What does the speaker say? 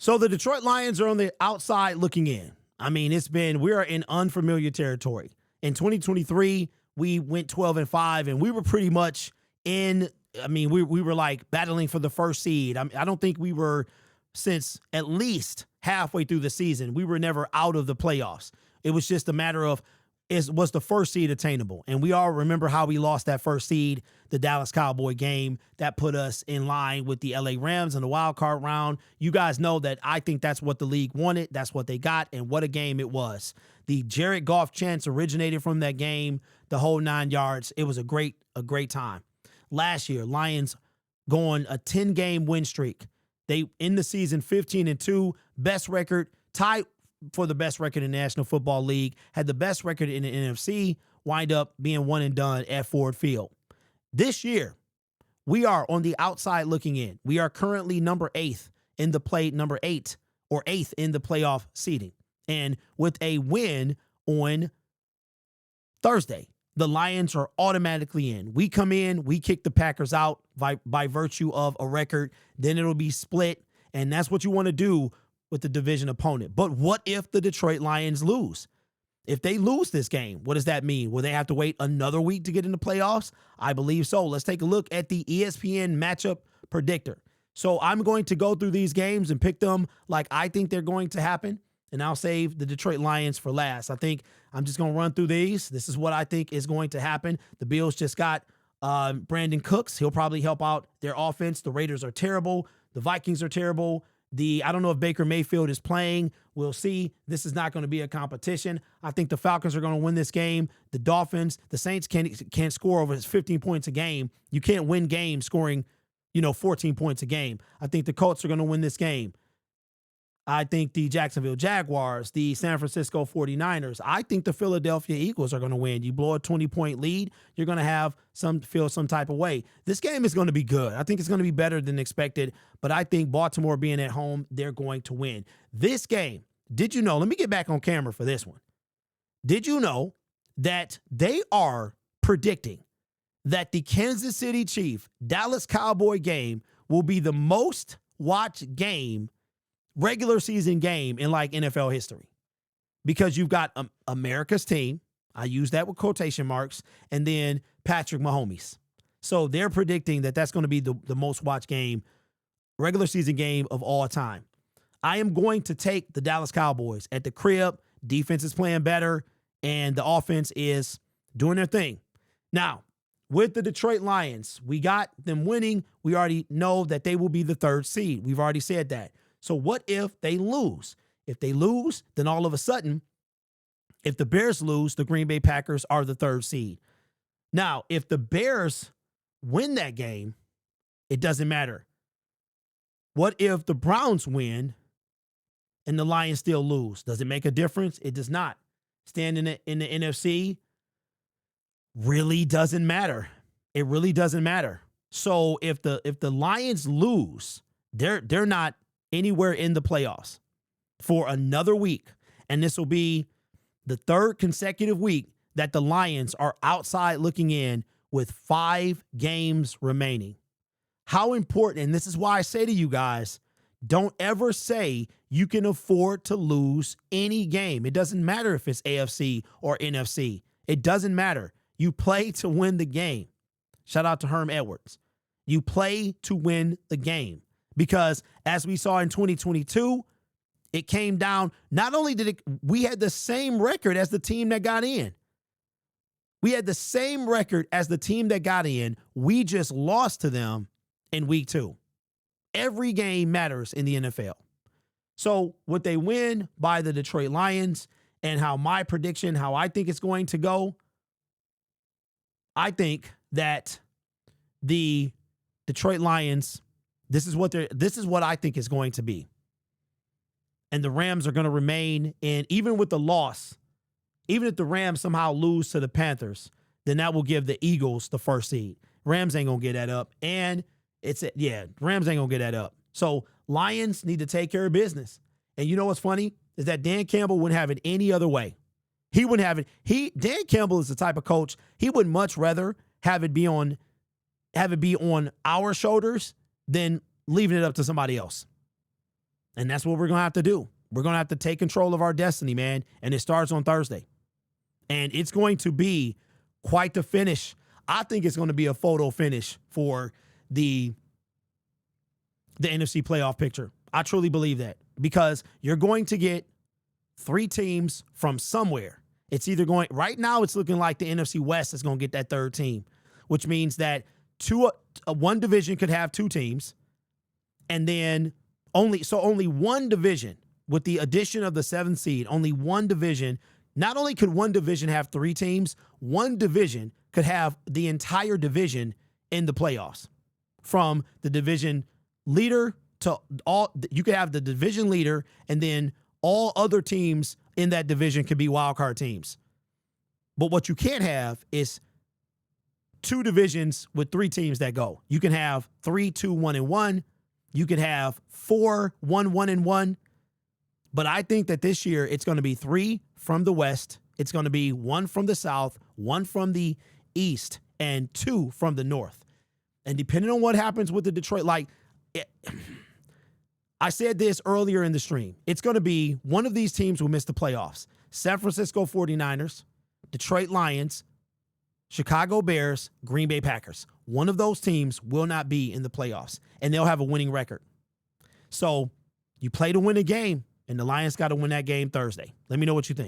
So the Detroit Lions are on the outside looking in. I mean, we are in unfamiliar territory. In 2023, we went 12-5, and we were pretty much in. I mean, we were like battling for the first seed. I don't think we were, since at least halfway through the season, we were never out of the playoffs. It was just a matter of, was the first seed attainable? And we all remember how we lost that first seed, the Dallas Cowboy game. That put us in line with the LA Rams in the wild card round. You guys know that I think that's what the league wanted. That's what they got, and what a game it was. The Jared Goff chants originated from that game, the whole 9 yards. It was a great time. Last year, Lions going a 10-game win streak. They end the season 15-2, best record, tied for the best record in the National Football League, had the best record in the NFC, wind up being one and done at Ford Field. This year, we are on the outside looking in. We are currently number 8 in the playoff seeding. And with a win on Thursday, the Lions are automatically in. We come in, we kick the Packers out by virtue of a record, then it'll be split, and that's what you want to do with the division opponent. But what if the Detroit Lions lose? If they lose this game, what does that mean? Will they have to wait another week to get in the playoffs? I believe so. Let's take a look at the ESPN matchup predictor. So I'm going to go through these games and pick them like I think they're going to happen, and I'll save the Detroit Lions for last. I think I'm just going to run through these. This is what I think is going to happen. The Bills just got Brandon Cooks. He'll probably help out their offense. The Raiders are terrible. The Vikings are terrible. I don't know if Baker Mayfield is playing. We'll see. This is not going to be a competition. I think the Falcons are going to win this game. The Saints can't score over 15 points a game. You can't win games scoring, 14 points a game. I think the Colts are going to win this game. I think the Jacksonville Jaguars, the San Francisco 49ers, I think the Philadelphia Eagles are going to win. You blow a 20-point lead, you're going to feel some type of way. This game is going to be good. I think it's going to be better than expected, but I think Baltimore being at home, they're going to win. This game, did you know, let me get back on camera for this one. Did you know that they are predicting that the Kansas City Chiefs Dallas Cowboy game will be the most watched regular season game in like NFL history, because you've got America's team. I use that with quotation marks, and then Patrick Mahomes. So they're predicting that that's going to be the most watched regular season game of all time. I am going to take the Dallas Cowboys at the crib. Defense is playing better, and the offense is doing their thing. Now, with the Detroit Lions, we got them winning. We already know that they will be the 3rd seed. We've already said that. So what if they lose? If they lose, then all of a sudden, if the Bears lose, the Green Bay Packers are the 3rd seed. Now, if the Bears win that game, it doesn't matter. What if the Browns win and the Lions still lose? Does it make a difference? It does not. Staying in the NFC really doesn't matter. It really doesn't matter. So if the Lions lose, they're not anywhere in the playoffs for another week. And this will be the 3rd consecutive week that the Lions are outside looking in with 5 games remaining. How important, and this is why I say to you guys, don't ever say you can afford to lose any game. It doesn't matter if it's AFC or NFC. It doesn't matter. You play to win the game. Shout out to Herm Edwards. You play to win the game. Because as we saw in 2022, it came down. Not only we had the same record as the team that got in. We had the same record as the team that got in. We just lost to them in week 2. Every game matters in the NFL. So would they win by the Detroit Lions, and how I think it's going to go? I think that the Detroit Lions, this is what I think is going to be. And the Rams are going to remain in, even with the loss, even if the Rams somehow lose to the Panthers, then that will give the Eagles the 1st seed. Rams ain't going to get that up. And Rams ain't going to get that up. So Lions need to take care of business. And you know what's funny is that Dan Campbell wouldn't have it any other way. He wouldn't have it. Dan Campbell is the type of coach, he would much rather have it be on our shoulders than leaving it up to somebody else. And that's what we're going to have to do. We're going to have to take control of our destiny, man. And it starts on Thursday. And it's going to be quite the finish. I think it's going to be a photo finish for the NFC playoff picture. I truly believe that, because you're going to get 3 teams from somewhere. It's either going, right now it's looking like the NFC West is going to get that 3rd team, which means that one division could have 2 teams, and then only one division, with the addition of the 7th seed, only one division. Not only could one division have 3 teams, one division could have the entire division in the playoffs. From the division leader to all, you could have the division leader, and then all other teams in that division could be wildcard teams. But what you can't have is 2 divisions with 3 teams that go. You can have 3, 2, 1, and 1. You could have 4, 1, 1, and 1. But I think that this year it's going to be 3 from the West. It's going to be 1 from the South, 1 from the East, and 2 from the North. And depending on what happens with the Detroit, I said this earlier in the stream, it's going to be one of these teams will miss the playoffs. San Francisco 49ers, Detroit Lions, Chicago Bears, Green Bay Packers. One of those teams will not be in the playoffs, and they'll have a winning record. So you play to win a game, and the Lions got to win that game Thursday. Let me know what you think.